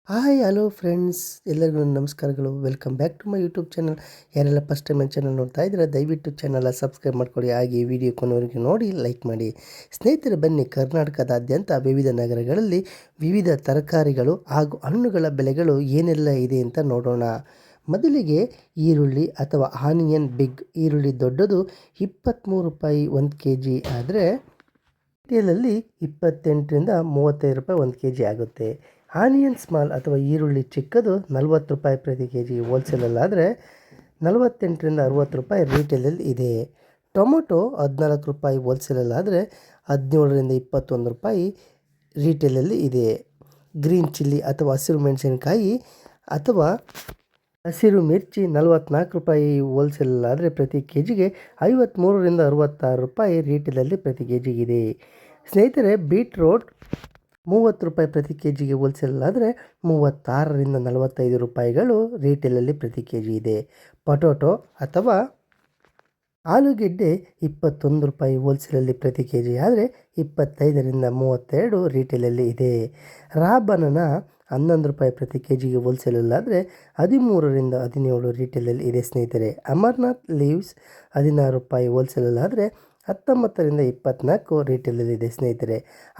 Hi hello friends, ಎಲ್ಲರಿಗೂ ನನ್ನ ನಮಸ್ಕಾರಗಳು. Welcome back to my YouTube channel. ಯಾರೆಲ್ಲ ಫಸ್ಟ್ ಟೈಮ್ ನನ್ನ ಚಾನಲ್ ನೋಡ್ತಾ ಇದ್ದೀರಾ ದಯವಿಟ್ಟು ಚಾನಲ್ ಸಬ್ಸ್ಕ್ರೈಬ್ ಮಾಡ್ಕೊಳ್ಳಿ. ಹಾಗೆ ವಿಡಿಯೋ ಕೊನೆವರೆಗೆ ನೋಡಿ ಲೈಕ್ ಮಾಡಿ. ಸ್ನೇಹಿತರೆ, ಬನ್ನಿ ಕರ್ನಾಟಕದಾದ್ಯಂತ ವಿವಿಧ ನಗರಗಳಲ್ಲಿ ವಿವಿಧ ತರಕಾರಿಗಳು ಹಾಗೂ ಹಣ್ಣುಗಳ ಬೆಲೆಗಳು ಏನೆಲ್ಲ ಇದೆ ಅಂತ ನೋಡೋಣ. ಮೊದಲಿಗೆ ಈರುಳ್ಳಿ ಅಥವಾ ಆನಿಯನ್ ಬಿಗ್ ಈರುಳ್ಳಿ ದೊಡ್ಡದು 23 ರೂಪಾಯಿ 1 kg ಆದರೆ ರಿಟೇಲಲ್ಲಿ 28ರಿಂದ 35 ರೂಪಾಯಿ 1 kg ಆಗುತ್ತೆ. ಆನಿಯನ್ ಸ್ಮಾಲ್ ಅಥವಾ ಈರುಳ್ಳಿ ಚಿಕ್ಕದು 40 ರೂಪಾಯಿ ಪ್ರತಿ kg ಹೋಲ್ಸೇಲಲ್ಲಾದರೆ 48ರಿಂದ 60 ರೂಪಾಯಿ ರಿಟೇಲಲ್ಲಿ ಇದೆ. ಟೊಮೊಟೊ 14 ರೂಪಾಯಿ ಹೋಲ್ಸೇಲಲ್ಲಾದರೆ 17ರಿಂದ 21 ರೂಪಾಯಿ ರಿಟೇಲಲ್ಲಿ ಇದೆ. ಗ್ರೀನ್ ಚಿಲ್ಲಿ ಅಥವಾ ಹಸಿರು ಮೆಣಸಿನಕಾಯಿ ಅಥವಾ ಹಸಿರು ಮಿರ್ಚಿ 44 ರೂಪಾಯಿ ಹೋಲ್ಸೇಲಲ್ಲಾದರೆ ಪ್ರತಿ kgಗೆ 53ರಿಂದ 66 ರೂಪಾಯಿ ರಿಟೇಲಲ್ಲಿ ಪ್ರತಿ kgಗಿದೆ. ಸ್ನೇಹಿತರೆ, ಬೀಟ್ರೋಟ್ 30 ರೂಪಾಯಿ ಪ್ರತಿ kgಗೆ ಹೋಲ್ಸೇಲಲ್ಲಾದರೆ 36ರಿಂದ 45 ರೂಪಾಯಿಗಳು ರಿಟೇಲಲ್ಲಿ ಪ್ರತಿ kg ಇದೆ. ಪೊಟೊಟೊ ಅಥವಾ ಆಲೂಗೆಡ್ಡೆ 21 ರೂಪಾಯಿ ಹೋಲ್ಸೇಲಲ್ಲಿ ಪ್ರತಿ kg ಆದರೆ 25ರಿಂದ 32 ರಿಟೇಲಲ್ಲಿ ಇದೆ. ರಾ ಬನಾನಾ 11 ರೂಪಾಯಿ ಪ್ರತಿ kgಗೆ ಹೋಲ್ಸೇಲಲ್ಲಾದರೆ 13ರಿಂದ 17 ರಿಟೇಲಲ್ಲಿ ಇದೆ. ಸ್ನೇಹಿತರೆ, ಅಮರ್ನಾಥ್ ಲೀವ್ಸ್ 16 ರೂಪಾಯಿ ಹೋಲ್ಸೇಲಲ್ಲಾದರೆ 19ರಿಂದ 24 ರಿಟೇಲಲ್ಲಿದೆ. ಸ್ನೇಹಿತರೆ,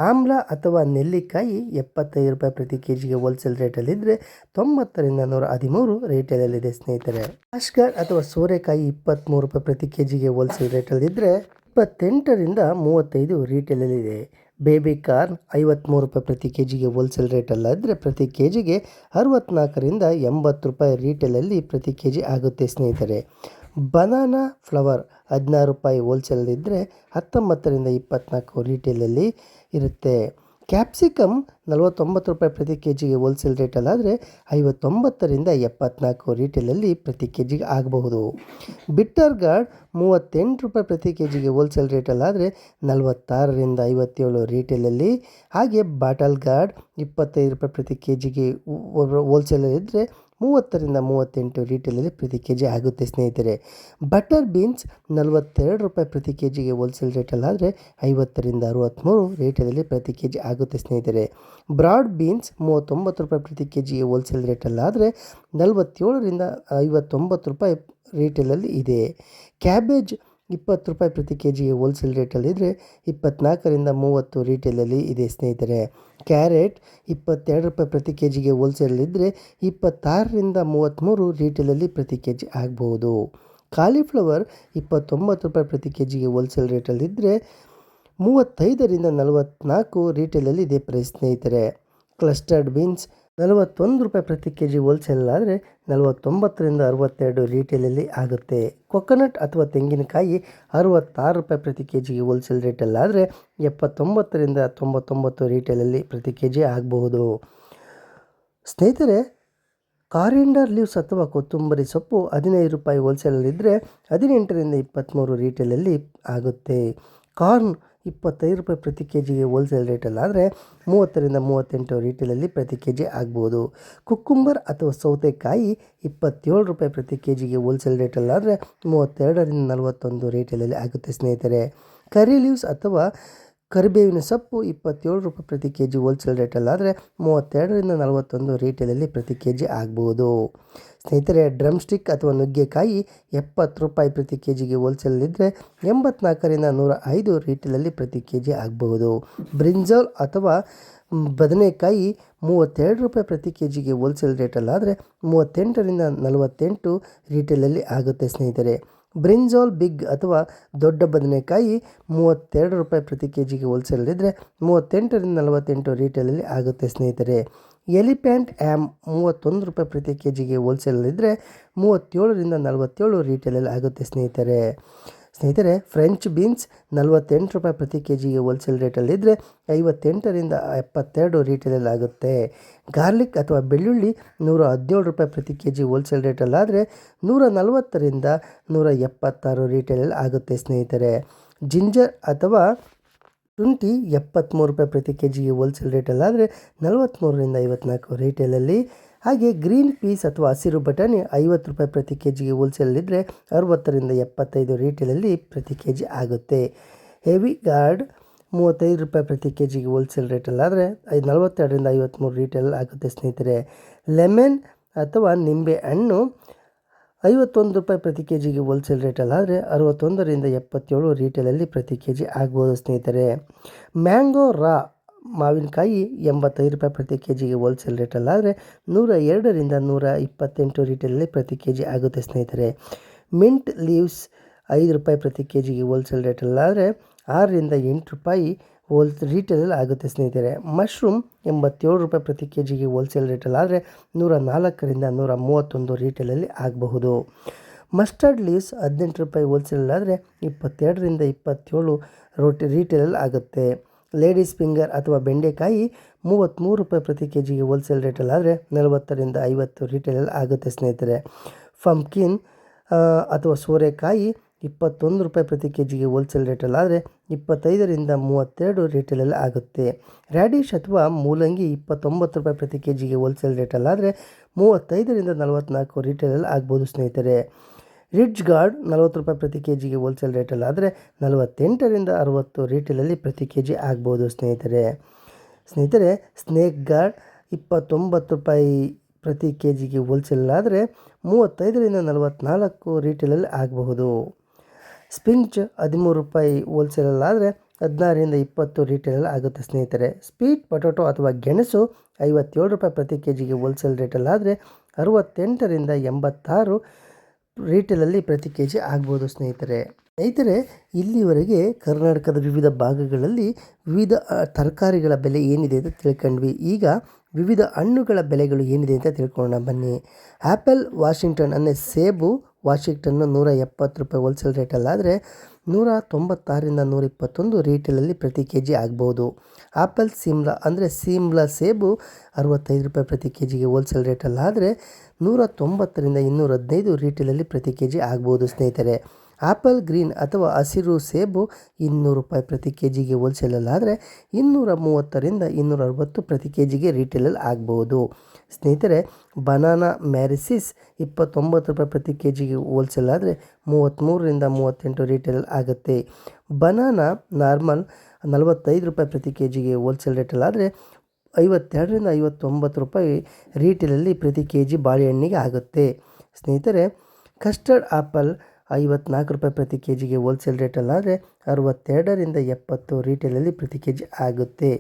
ಆಮ್ಲ ಅಥವಾ ನೆಲ್ಲಿಕಾಯಿ 75 ರೂಪಾಯಿ ಪ್ರತಿ kgಗೆ ಹೋಲ್ಸೇಲ್ ರೇಟಲ್ಲಿದ್ದರೆ 90ರಿಂದ 113 ರಿಟೇಲಲ್ಲಿದೆ. ಸ್ನೇಹಿತರೆ, ಕಾಶ್ಗಾರ್ ಅಥವಾ ಸೋರೆಕಾಯಿ 23 ರೂಪಾಯಿ ಪ್ರತಿ kgಗೆ ಹೋಲ್ಸೇಲ್ ರೇಟಲ್ಲಿದ್ದರೆ 28ರಿಂದ 35 ರಿಟೇಲಲ್ಲಿದೆ. ಬೇಬಿ ಕಾರ್ನ್ 53 ರೂಪಾಯಿ ಪ್ರತಿ kgಗೆ ಹೋಲ್ಸೇಲ್ ರೇಟಲ್ಲಾದರೆ ಪ್ರತಿ kgಗೆ 64ರಿಂದ 80 ರೂಪಾಯಿ ರಿಟೇಲಲ್ಲಿ ಪ್ರತಿ kg ಆಗುತ್ತೆ. ಸ್ನೇಹಿತರೆ, ಬನಾನಾ ಫ್ಲವರ್ 16 ರೂಪಾಯಿ ಹೋಲ್ಸೇಲಲ್ಲಿದ್ದರೆ 19ರಿಂದ 24 ರಿಟೇಲಲ್ಲಿ ಇರುತ್ತೆ. ಕ್ಯಾಪ್ಸಿಕಮ್ 49 ರೂಪಾಯಿ ಪ್ರತಿ kgಗೆ ಹೋಲ್ಸೇಲ್ ರೇಟಲ್ಲಾದರೆ 59ರಿಂದ 74 ರಿಟೇಲಲ್ಲಿ ಪ್ರತಿ kgಗೆ ಆಗಬಹುದು. ಬಿಟ್ಟರ್ ಗಾರ್ಡ್ 38 ರೂಪಾಯಿ ಪ್ರತಿ kgಗೆ ಹೋಲ್ಸೇಲ್ ರೇಟಲ್ಲಾದರೆ 46ರಿಂದ 57 ರಿಟೇಲಲ್ಲಿ. ಹಾಗೆ ಬಾಟಲ್ ಗಾರ್ಡ್ 25 ರೂಪಾಯಿ ಪ್ರತಿ kgಗೆ ಹೋಲ್ಸೇಲಲ್ಲಿದ್ದರೆ 30ರಿಂದ 38 ರಿಟೇಲಲ್ಲಿ ಪ್ರತಿ kg ಆಗುತ್ತೆ. ಸ್ನೇಹಿತರೆ, ಬಟರ್ ಬೀನ್ಸ್ 42 ರೂಪಾಯಿ ಪ್ರತಿ kgಗೆ ಹೋಲ್ಸೇಲ್ ರೇಟಲ್ಲಾದರೆ 50ರಿಂದ 63 ರಿಟೇಲಲ್ಲಿ ಪ್ರತಿ kg ಆಗುತ್ತೆ. ಸ್ನೇಹಿತರೆ, ಬ್ರಾಡ್ ಬೀನ್ಸ್ 39 ರೂಪಾಯಿ ಪ್ರತಿ kgಗೆ ಹೋಲ್ಸೇಲ್ ರೇಟಲ್ಲಾದರೆ 47ರಿಂದ 59 ರೂಪಾಯಿ ರಿಟೇಲಲ್ಲಿ ಇದೆ. ಕ್ಯಾಬೇಜ್ 20 ರೂಪಾಯಿ ಪ್ರತಿ kgಗೆ ಹೋಲ್ಸೇಲ್ ರೇಟಲ್ಲಿದ್ದರೆ 24ರಿಂದ 30 ರಿಟೇಲಲ್ಲಿ ಇದೆ. ಸ್ನೇಹಿತರೆ, ಕ್ಯಾರೆಟ್ 22 ರೂಪಾಯಿ ಪ್ರತಿ kgಗೆ ಹೋಲ್ಸೇಲಲ್ಲಿದ್ದರೆ 26ರಿಂದ 33 ರಿಟೇಲಲ್ಲಿ ಪ್ರತಿ kg ಆಗ್ಬೋದು. ಕಾಲಿಫ್ಲವರ್ 29 ರೂಪಾಯಿ ಪ್ರತಿ kgಗೆ ಹೋಲ್ಸೇಲ್ ರೇಟಲ್ಲಿದ್ದರೆ 35ರಿಂದ 44 ರಿಟೇಲಲ್ಲಿ ಇದೆ ಪ್ರೈಸ್. ಸ್ನೇಹಿತರೆ, ಕ್ಲಸ್ಟರ್ಡ್ ಬೀನ್ಸ್ 41 ರೂಪಾಯಿ ಪ್ರತಿ kg ಹೋಲ್ಸೇಲಲ್ಲಾದರೆ 49ರಿಂದ 62 ರಿಟೇಲಲ್ಲಿ ಆಗುತ್ತೆ. ಕೊಕೊನಟ್ ಅಥವಾ ತೆಂಗಿನಕಾಯಿ 66 ರೂಪಾಯಿ ಪ್ರತಿ kgಗೆ ಹೋಲ್ಸೇಲ್ ರೇಟಲ್ಲಾದರೆ 79ರಿಂದ 99 ರಿಟೇಲಲ್ಲಿ ಪ್ರತಿ kg ಆಗಬಹುದು. ಸ್ನೇಹಿತರೆ, ಕಾರಿಯಂಡರ್ ಲೀವ್ಸ್ ಅಥವಾ ಕೊತ್ತಂಬರಿ ಸೊಪ್ಪು 15 ರೂಪಾಯಿ ಹೋಲ್ಸೇಲಲ್ಲಿದ್ದರೆ 18ರಿಂದ 23 ರಿಟೇಲಲ್ಲಿ ಆಗುತ್ತೆ. ಕಾರ್ನ್ 25 ರೂಪಾಯಿ ಪ್ರತಿ kgಗೆ ಹೋಲ್ಸೇಲ್ ರೇಟಲ್ಲಾದರೆ 30ರಿಂದ 38 ರಿಟೇಲಲ್ಲಿ ಪ್ರತಿ kg ಆಗ್ಬೋದು. ಕುಕ್ಕುಂಬರ್ ಅಥವಾ ಸೌತೆಕಾಯಿ 27 ರೂಪಾಯಿ ಪ್ರತಿ kgಗೆ ಹೋಲ್ಸೇಲ್ ರೇಟಲ್ಲಾದರೆ 32ರಿಂದ 41 ರಿಟೇಲಲ್ಲಿ ಆಗುತ್ತೆ. ಸ್ನೇಹಿತರೆ, ಕರಿ ಲೀವ್ಸ್ ಅಥವಾ ಕರಿಬೇವಿನ ಸೊಪ್ಪು 27 ರೂಪಾಯಿ ಪ್ರತಿ kg ಹೋಲ್ಸೇಲ್ ರೇಟಲ್ಲಾದರೆ 32ರಿಂದ 41 ರಿಟೇಲಲ್ಲಿ ಪ್ರತಿ kg ಆಗ್ಬೋದು. ಸ್ನೇಹಿತರೆ, ಡ್ರಮ್ ಸ್ಟಿಕ್ ಅಥವಾ ನುಗ್ಗೆಕಾಯಿ 70 ರೂಪಾಯಿ ಪ್ರತಿ kgಗೆ ಹೋಲ್ಸೇಲಲ್ಲಿದ್ದರೆ 84ರಿಂದ 105 ರಿಟೇಲಲ್ಲಿ ಪ್ರತಿ kg ಆಗಬಹುದು. ಬ್ರಿಂಜಾಲ್ ಅಥವಾ ಬದನೆಕಾಯಿ 32 ರೂಪಾಯಿ ಪ್ರತಿ kgಗೆ ಹೋಲ್ಸೇಲ್ ರೇಟಲ್ಲಾದರೆ 38ರಿಂದ 48 ರಿಟೇಲಲ್ಲಿ ಆಗುತ್ತೆ. ಸ್ನೇಹಿತರೆ, ಬ್ರಿಂಜಾಲ್ ಬಿಗ್ ಅಥವಾ ದೊಡ್ಡ ಬದನೆಕಾಯಿ 32 ರೂಪಾಯಿ ಪ್ರತಿ kgಗೆ ಹೋಲ್ಸೇಲಲ್ಲಿದ್ದರೆ 38ರಿಂದ 48 ರಿಟೇಲಲ್ಲಿ ಆಗುತ್ತೆ. ಸ್ನೇಹಿತರೆ, ಎಲಿಫೆಂಟ್ ಆ್ಯಮ್ 31 ರೂಪಾಯಿ ಪ್ರತಿ kgಗೆ ಹೋಲ್ಸೇಲಲ್ಲಿದ್ದರೆ 37ರಿಂದ 47 ರಿಟೇಲಲ್ಲಿ ಆಗುತ್ತೆ. ಸ್ನೇಹಿತರೆ, ಫ್ರೆಂಚ್ ಬೀನ್ಸ್ 48 ರೂಪಾಯಿ ಪ್ರತಿ kgಗೆ ಹೋಲ್ಸೇಲ್ ರೇಟಲ್ಲಿದ್ದರೆ 58ರಿಂದ 72 ರಿಟೇಲಲ್ಲಿ ಆಗುತ್ತೆ. ಗಾರ್ಲಿಕ್ ಅಥವಾ ಬೆಳ್ಳುಳ್ಳಿ 117 ರೂಪಾಯಿ ಪ್ರತಿ kg ಹೋಲ್ಸೇಲ್ ರೇಟಲ್ಲಾದರೆ 140ರಿಂದ 176 ರಿಟೇಲಲ್ಲಿ ಆಗುತ್ತೆ. ಸ್ನೇಹಿತರೆ, ಜಿಂಜರ್ ಅಥವಾ ಶುಂಠಿ 73 ರೂಪಾಯಿ ಪ್ರತಿ kgಗೆ ಹೋಲ್ಸೇಲ್ ರೇಟಲ್ಲಾದರೆ 43ರಿಂದ 54 ರಿಟೇಲಲ್ಲಿ. ಹಾಗೆ ಗ್ರೀನ್ ಪೀಸ್ ಅಥವಾ ಹಸಿರು ಬಟಾಣಿ 50 ರೂಪಾಯಿ ಪ್ರತಿ kgಗೆ ಹೋಲ್ಸೇಲಲ್ಲಿದ್ದರೆ 60ರಿಂದ 75 ರಿಟೇಲಲ್ಲಿ ಪ್ರತಿ kg ಆಗುತ್ತೆ. ಹೆವಿ ಗಾರ್ಡ್ ರೂಪಾಯಿ ಪ್ರತಿ ಕೆ ಜಿಗೆ ಹೋಲ್ಸೇಲ್ ರೇಟಲ್ಲಾದರೆ 42ರಿಂದ 53 ರೀಟೇಲ್ ಆಗುತ್ತೆ ಸ್ನೇಹಿತರೆ. ಲೆಮನ್ ಅಥವಾ ನಿಂಬೆ ಹಣ್ಣು 51 ರೂಪಾಯಿ ಪ್ರತಿ ಕೆ ಜಿಗೆ ಹೋಲ್ಸೇಲ್ ರೇಟಲ್ಲಾದರೆ 61ರಿಂದ 77 ರೀಟೇಲಲ್ಲಿ ಪ್ರತಿ ಕೆ ಜಿ ಆಗ್ಬೋದು ಸ್ನೇಹಿತರೆ. ಮ್ಯಾಂಗೋ ರಾ ಮಾವಿನಕಾಯಿ 85 ರೂಪಾಯಿ ಪ್ರತಿ ಕೆ ಜಿಗೆ ಹೋಲ್ಸೇಲ್ ರೇಟಲ್ಲಾದರೆ 102ರಿಂದ 128 ರೀಟೇಲಲ್ಲಿ ಪ್ರತಿ ಕೆ ಜಿ ಆಗುತ್ತೆ ಸ್ನೇಹಿತರೆ. ಮಿಂಟ್ ಲೀವ್ಸ್ 5 ರೂಪಾಯಿ ಪ್ರತಿ ಕೆ ಜಿಗೆ ಹೋಲ್ಸೇಲ್ ರೇಟಲ್ಲಾದರೆ 6ರಿಂದ 8 ರೂಪಾಯಿ ರೀಟೇಲಲ್ಲಿ ಆಗುತ್ತೆ ಸ್ನೇಹಿತರೆ. ಮಶ್ರೂಮ್ 87 ರೂಪಾಯಿ ಪ್ರತಿ ಕೆ ಜಿಗೆ ಹೋಲ್ಸೇಲ್ ರೇಟಲ್ಲಾದರೆ 104ರಿಂದ 131 ರೀಟೇಲಲ್ಲಿ ಆಗಬಹುದು. ಮಸ್ಟರ್ಡ್ ಲೀವ್ಸ್ 18 ರೂಪಾಯಿ ಹೋಲ್ಸೇಲಲ್ಲಾದರೆ 22ರಿಂದ 27 ರೀಟೇಲಲ್ಲಿ ಆಗುತ್ತೆ. ಲೇಡೀಸ್ ಫಿಂಗರ್ ಅಥವಾ ಬೆಂಡೆಕಾಯಿ 33 ರೂಪಾಯಿ ಪ್ರತಿ ಕೆ ಜಿಗೆ ಹೋಲ್ಸೇಲ್ ರೇಟಲ್ಲಾದರೆ 40ರಿಂದ 50 ರೀಟೇಲಲ್ಲಿ ಆಗುತ್ತೆ ಸ್ನೇಹಿತರೆ. ಪಂಪ್ಕಿನ್ ಅಥವಾ ಸೋರೆಕಾಯಿ 21 ರೂಪಾಯಿ ಪ್ರತಿ ಕೆ ಜಿಗೆ ಹೋಲ್ಸೇಲ್ ರೇಟಲ್ಲಾದರೆ 25ರಿಂದ 32 ರೀಟೇಲಲ್ಲಿ ಆಗುತ್ತೆ. ರ್ಯಾಡಿಶ್ ಅಥವಾ ಮೂಲಂಗಿ 29 ರೂಪಾಯಿ ಪ್ರತಿ ಕೆ ಜಿಗೆ ಹೋಲ್ಸೇಲ್ ರೇಟಲ್ಲಾದರೆ 35ರಿಂದ 44 ರೀಟೇಲಲ್ಲಿ ಆಗ್ಬೋದು ಸ್ನೇಹಿತರೆ. ರಿಡ್ಜ್ ಗಾರ್ಡ್ 40 ರೂಪಾಯಿ ಪ್ರತಿ ಕೆ ಜಿಗೆ ಹೋಲ್ಸೇಲ್ ರೇಟಲ್ಲಾದರೆ 48ರಿಂದ 60 ರೀಟೇಲಲ್ಲಿ ಪ್ರತಿ ಕೆ ಜಿ ಆಗ್ಬೋದು ಸ್ನೇಹಿತರೆ. ಸ್ನೇಕ್ ಗಾರ್ಡ್ 29 ರೂಪಾಯಿ ಪ್ರತಿ ಕೆ ಜಿಗೆ ಹೋಲ್ಸೇಲಲ್ಲಾದರೆ 35ರಿಂದ 44 ರೀಟೇಲಲ್ಲಿ ಆಗಬಹುದು. ಸ್ಪಿಂಚ್ 13 ರೂಪಾಯಿ ಹೋಲ್ಸೇಲಲ್ಲಾದರೆ 16ರಿಂದ 20 ರೀಟೇಲಲ್ಲಿ ಆಗುತ್ತೆ ಸ್ನೇಹಿತರೆ. ಸ್ವೀಟ್ ಪೊಟೊಟೊ ಅಥವಾ ಗೆಣಸು 57 ರೂಪಾಯಿ ಪ್ರತಿ ಕೆ ಜಿಗೆ ಹೋಲ್ಸೇಲ್ ರೇಟಲ್ಲಾದರೆ 68ರಿಂದ 86 ರೀಟೇಲಲ್ಲಿ ಪ್ರತಿ ಕೆ ಜಿ ಆಗ್ಬೋದು ಸ್ನೇಹಿತರೆ. ಇಲ್ಲಿವರೆಗೆ ಕರ್ನಾಟಕದ ವಿವಿಧ ಭಾಗಗಳಲ್ಲಿ ವಿವಿಧ ತರಕಾರಿಗಳ ಬೆಲೆ ಏನಿದೆ ಅಂತ ತಿಳ್ಕೊಂಡ್ವಿ. ಈಗ ವಿವಿಧ ಹಣ್ಣುಗಳ ಬೆಲೆಗಳು ಏನಿದೆ ಅಂತ ತಿಳ್ಕೊಳ್ಳೋಣ ಬನ್ನಿ. ಆ್ಯಪಲ್ ವಾಷಿಂಗ್ಟನ್ ಅಂದರೆ ಸೇಬು ವಾಷಿಂಗ್ಟನ್ನು 170 ರೂಪಾಯಿ ಹೋಲ್ಸೇಲ್ ರೇಟಲ್ಲಾದರೆ 196ರಿಂದ 121 ರೀಟೇಲಲ್ಲಿ ಪ್ರತಿ ಕೆ ಜಿ ಆಗ್ಬೋದು. ಆ್ಯಪಲ್ ಸಿಮ್ಲಾ ಅಂದರೆ ಸಿಮ್ಲಾ ಸೇಬು 65 ರೂಪಾಯಿ ಪ್ರತಿ ಕೆ ಜಿಗೆ ಹೋಲ್ಸೇಲ್ ರೇಟಲ್ಲಾದರೆ 190ರಿಂದ 215 ರೀಟೇಲಲ್ಲಿ ಪ್ರತಿ ಕೆ ಜಿ ಆಗ್ಬೋದು ಸ್ನೇಹಿತರೆ. ಆ್ಯಪಲ್ ಗ್ರೀನ್ ಅಥವಾ ಹಸಿರು ಸೇಬು 200 ರೂಪಾಯಿ ಪ್ರತಿ ಕೆ ಜಿಗೆ ಹೋಲ್ಸೇಲಲ್ಲಾದರೆ 230ರಿಂದ 260 ಪ್ರತಿ ಕೆ ಜಿಗೆ ರೀಟೇಲಲ್ಲಿ ಆಗ್ಬೋದು ಸ್ನೇಹಿತರೆ. ಬನಾನಾ ಮ್ಯಾರಿಸಿಸ್ 29 ರೂಪಾಯಿ ಪ್ರತಿ ಕೆ ಜಿಗೆ ಹೋಲ್ಸೇಲ್ ಆದರೆ 33ರಿಂದ 38 ರೀಟೇಲಲ್ಲಿ ಆಗುತ್ತೆ. ಬನಾನಾ ನಾರ್ಮಲ್ 45 ರೂಪಾಯಿ ಪ್ರತಿ ಕೆ ಜಿಗೆ ಹೋಲ್ಸೇಲ್ ರೇಟಲ್ಲಾದರೆ 52ರಿಂದ 59 ರೂಪಾಯಿ ರೀಟೇಲಲ್ಲಿ ಪ್ರತಿ ಕೆ ಜಿ ಬಾಳೆಹಣ್ಣಿಗೆ ಆಗುತ್ತೆ ಸ್ನೇಹಿತರೆ. ಕಸ್ಟರ್ಡ್ ಆ್ಯಪಲ್ 54 ರೂಪಾಯಿ ಪ್ರತಿ ಕೆ ಜಿಗೆ ಹೋಲ್ಸೇಲ್ ರೇಟಲ್ಲಾದರೆ 62ರಿಂದ 70 ರೀಟೇಲಲ್ಲಿ ಪ್ರತಿ ಕೆ ಜಿ ಆಗುತ್ತೆ.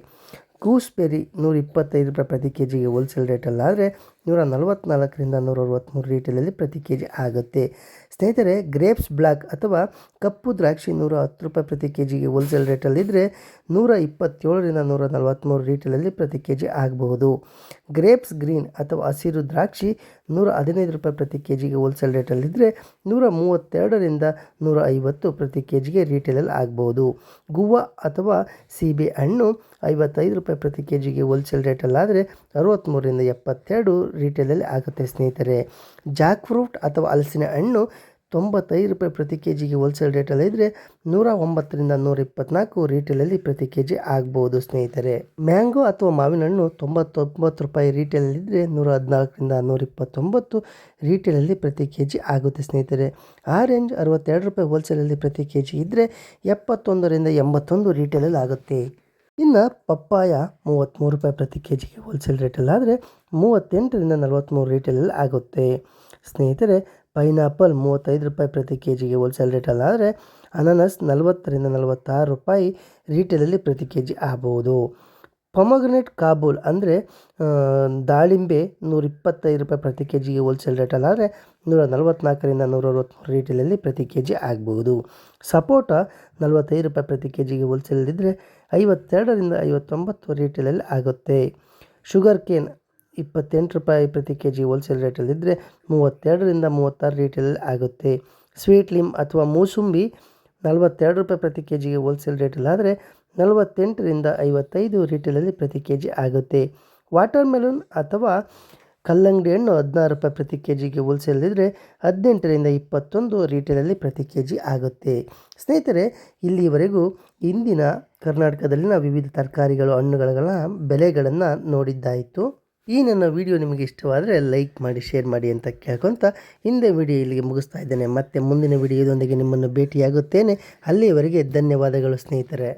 ಗೂಸ್ಬೆರಿ 125 ರೂಪಾಯಿ ಪ್ರತಿ ಕೆ ಜಿಗೆ ಹೋಲ್ಸೇಲ್ ರೇಟಲ್ಲಾದರೆ 144ರಿಂದ 163 ರೀಟೇಲಲ್ಲಿ ಪ್ರತಿ ಕೆ ಜಿ ಆಗುತ್ತೆ ಸ್ನೇಹಿತರೆ. ಗ್ರೇಪ್ಸ್ ಬ್ಲ್ಯಾಕ್ ಅಥವಾ ಕಪ್ಪು ದ್ರಾಕ್ಷಿ 110 ರೂಪಾಯಿ ಪ್ರತಿ ಕೆ ಜಿಗೆ ಹೋಲ್ಸೇಲ್ ರೇಟಲ್ಲಿದ್ದರೆ 127ರಿಂದ 143 ರೀಟೇಲಲ್ಲಿ ಪ್ರತಿ ಕೆ ಜಿ ಆಗಬಹುದು. ಗ್ರೇಪ್ಸ್ ಗ್ರೀನ್ ಅಥವಾ ಹಸಿರು ದ್ರಾಕ್ಷಿ 115 ರೂಪಾಯಿ ಪ್ರತಿ ಕೆ ಜಿಗೆ ಹೋಲ್ಸೇಲ್ ರೇಟಲ್ಲಿದ್ದರೆ 132ರಿಂದ 150 ಪ್ರತಿ ಕೆ ಜಿಗೆ ರೀಟೇಲಲ್ಲಿ ಆಗ್ಬೋದು. ಗುವಾ ಅಥವಾ ಸೀಬೆ ಹಣ್ಣು 55 ರೂಪಾಯಿ ಪ್ರತಿ ಕೆ ಜಿಗೆ ಹೋಲ್ಸೇಲ್ ರೇಟಲ್ಲಾದರೆ 63ರಿಂದ 72 ರೀಟೇಲಲ್ಲಿ ಆಗುತ್ತೆ ಸ್ನೇಹಿತರೆ. ಜಾಕ್ ಫ್ರೂಟ್ ಅಥವಾ ಹಲಸಿನ ಹಣ್ಣು 95 ರೂಪಾಯಿ ಪ್ರತಿ ಕೆ ಜಿಗೆ ಹೋಲ್ಸೇಲ್ ರೇಟಲ್ಲಿದ್ದರೆ 109ರಿಂದ 124 ರೀಟೇಲಲ್ಲಿ ಪ್ರತಿ ಕೆ ಜಿ ಆಗ್ಬೋದು ಸ್ನೇಹಿತರೆ. ಮ್ಯಾಂಗೋ ಅಥವಾ ಮಾವಿನ ಹಣ್ಣು 99 ರೂಪಾಯಿ ರೀಟೇಲಲ್ಲಿದ್ದರೆ 114ರಿಂದ 129 ರೀಟೇಲಲ್ಲಿ ಪ್ರತಿ ಕೆ ಜಿ ಆಗುತ್ತೆ ಸ್ನೇಹಿತರೆ. ಆರೆಂಜ್ 62 ರೂಪಾಯಿ ಹೋಲ್ಸೇಲಲ್ಲಿ ಪ್ರತಿ ಕೆ ಜಿ ಇದ್ದರೆ 71ರಿಂದ 81 ರೀಟೇಲಲ್ಲಿ ಆಗುತ್ತೆ. ಇನ್ನು ಪಪ್ಪಾಯ 33 ರೂಪಾಯಿ ಪ್ರತಿ ಕೆ ಜಿಗೆ ಹೋಲ್ಸೇಲ್ ರೇಟಲ್ಲಾದರೆ 38ರಿಂದ 43 ರೀಟೇಲಲ್ಲಿ ಆಗುತ್ತೆ ಸ್ನೇಹಿತರೆ. ಪೈನಾಪಲ್ 35 ರೂಪಾಯಿ ಪ್ರತಿ ಕೆ ಜಿಗೆ ಹೋಲ್ಸೇಲ್ ರೇಟಲ್ಲಾದರೆ ಅನಾನಸ್ 40ರಿಂದ 46 ರೂಪಾಯಿ ರೀಟೇಲಲ್ಲಿ ಪ್ರತಿ ಕೆ ಜಿ ಆಗ್ಬೋದು. ಪೊಮೊಗ್ರನೇಟ್ ಕಾಬೂಲ್ ಅಂದರೆ ದಾಳಿಂಬೆ 125 ರೂಪಾಯಿ ಪ್ರತಿ ಕೆ ಜಿಗೆ ಹೋಲ್ಸೇಲ್ ರೇಟಲ್ಲಾದರೆ 144ರಿಂದ 163 ರೀಟೇಲಲ್ಲಿ ಪ್ರತಿ ಕೆ ಜಿ ಆಗ್ಬೋದು. ಸಪೋಟ 45 ರೂಪಾಯಿ ಪ್ರತಿ ಕೆ ಜಿಗೆ ಹೋಲ್ಸೇಲಲ್ಲಿದ್ದರೆ 52ರಿಂದ 59 ರೀಟೇಲಲ್ಲಿ ಆಗುತ್ತೆ. ಶುಗರ್ ಕೇನ್ 28 ರೂಪಾಯಿ ಪ್ರತಿ ಕೆ ಜಿ ಹೋಲ್ಸೇಲ್ ರೇಟಲ್ಲಿದ್ದರೆ 32ರಿಂದ 36 ರೀಟೇಲಲ್ಲಿ ಆಗುತ್ತೆ. ಸ್ವೀಟ್ ಲಿಮ್ ಅಥವಾ ಮೂಸುಂಬಿ 42 ರೂಪಾಯಿ ಪ್ರತಿ ಕೆ ಜಿಗೆ ಹೋಲ್ಸೇಲ್ ರೇಟಲ್ಲಾದರೆ 48ರಿಂದ 55 ರೀಟೇಲಲ್ಲಿ ಪ್ರತಿ ಕೆ ಜಿ ಆಗುತ್ತೆ. ವಾಟರ್ ಮೆಲನ್ ಅಥವಾ ಕಲ್ಲಂಗಡಿ ಹಣ್ಣು 16 ರೂಪಾಯಿ ಪ್ರತಿ ಕೆ ಜಿಗೆ ಹೋಲ್ಸೇಲಿದ್ದರೆ 18ರಿಂದ 21 ರೀಟೇಲಲ್ಲಿ ಪ್ರತಿ ಕೆ ಜಿ ಆಗುತ್ತೆ. ಸ್ನೇಹಿತರೆ, ಇಲ್ಲಿವರೆಗೂ ಇಂದಿನ ಕರ್ನಾಟಕದಲ್ಲಿನ ವಿವಿಧ ತರಕಾರಿಗಳು ಹಣ್ಣುಗಳ ಬೆಲೆಗಳನ್ನು ನೋಡಿದ್ದಾಯಿತು. ಈ ನನ್ನ ವಿಡಿಯೋ ನಿಮಗೆ ಇಷ್ಟವಾದರೆ ಲೈಕ್ ಮಾಡಿ, ಶೇರ್ ಮಾಡಿ ಅಂತ ಕೇಳ್ಕೊತ ಹಿಂದೆ ವಿಡಿಯೋ ಇಲ್ಲಿಗೆ ಮುಗಿಸ್ತಾ ಇದ್ದೇನೆ. ಮತ್ತೆ ಮುಂದಿನ ವಿಡಿಯೋದೊಂದಿಗೆ ನಿಮ್ಮನ್ನು ಭೇಟಿಯಾಗುತ್ತೇನೆ. ಅಲ್ಲಿಯವರೆಗೆ ಧನ್ಯವಾದಗಳು ಸ್ನೇಹಿತರೆ.